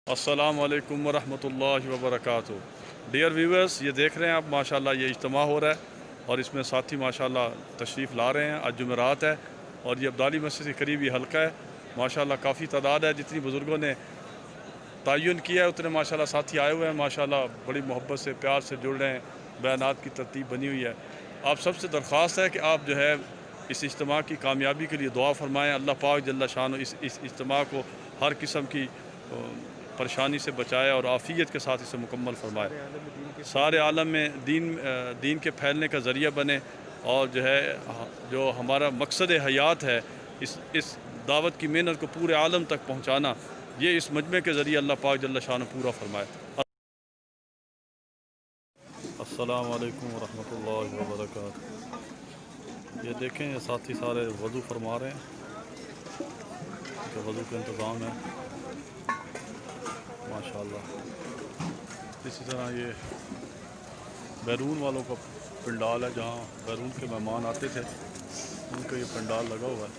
السلام علیکم ورحمۃ اللہ وبرکاتہ۔ ڈیئر ویورز، یہ دیکھ رہے ہیں آپ ماشاءاللہ یہ اجتماع ہو رہا ہے اور اس میں ساتھی ماشاءاللہ تشریف لا رہے ہیں۔ آج جمعرات ہے اور یہ عبدالی مسجد کے قریب یہ حلقہ ہے۔ ماشاءاللہ کافی تعداد ہے، جتنی بزرگوں نے تعین کیا ہے اتنے ماشاءاللہ ساتھی آئے ہوئے ہیں۔ ماشاءاللہ بڑی محبت سے پیار سے جڑ رہے ہیں، بیانات کی ترتیب بنی ہوئی ہے۔ آپ سب سے درخواست ہے کہ آپ جو ہے اس اجتماع کی کامیابی کے لیے دعا فرمائیں۔ اللہ پاک جل شانہ اس اجتماع کو ہر قسم کی پریشانی سے بچائے اور عافیت کے ساتھ اسے مکمل فرمائے، سارے عالم میں دین کے پھیلنے کا ذریعہ بنے، اور جو ہمارا مقصد حیات ہے اس دعوت کی محنت کو پورے عالم تک پہنچانا، یہ اس مجمع کے ذریعے اللہ پاک جل شانہ پورا فرمائے۔ السلام علیکم ورحمۃ اللہ وبرکاتہ۔ یہ دیکھیں یہ ساتھی سارے وضو فرما رہے ہیں، کہ وضو کا انتظام ہے ماشاءاللہ۔ اسی طرح یہ بیرون والوں کا پنڈال ہے، جہاں بیرون کے مہمان آتے تھے ان کا یہ پنڈال لگا ہوا ہے۔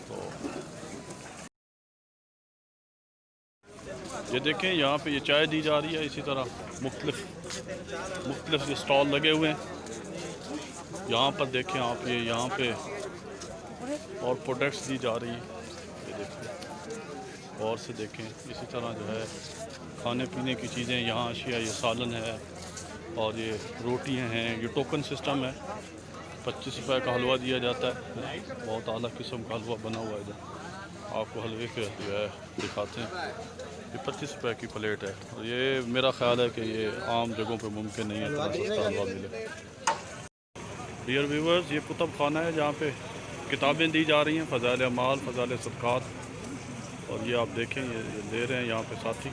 تو یہ دیکھیں یہاں پہ یہ چائے دی جا رہی ہے، اسی طرح مختلف یہ سٹال لگے ہوئے ہیں۔ یہاں پر دیکھیں آپ، یہ یہاں پہ اور پروڈکٹس دی جا رہی ہیں، یہ دیکھیں غور سے دیکھیں۔ اسی طرح جو ہے کھانے پینے کی چیزیں یہاں اشیاء، یہ سالن ہے اور یہ روٹیاں ہیں۔ یہ ٹوکن سسٹم ہے، 25 روپے کا حلوہ دیا جاتا ہے، بہت اعلیٰ قسم کا حلوہ بنا ہوا ہے ادھر، آپ کو حلوے کے جو ہے دکھاتے ہیں۔ یہ 25 روپے کی پلیٹ ہے، یہ میرا خیال ہے کہ یہ عام جگہوں پہ ممکن نہیں ہے اتنا سستا حلوہ ملے۔ ڈیئر ویورز، یہ کتب خانہ ہے جہاں پہ کتابیں دی جا رہی ہیں، فضائل اعمال، فضائل صدقات، اور یہ آپ دیکھیں یہ لے رہے ہیں یہاں پہ ساتھی۔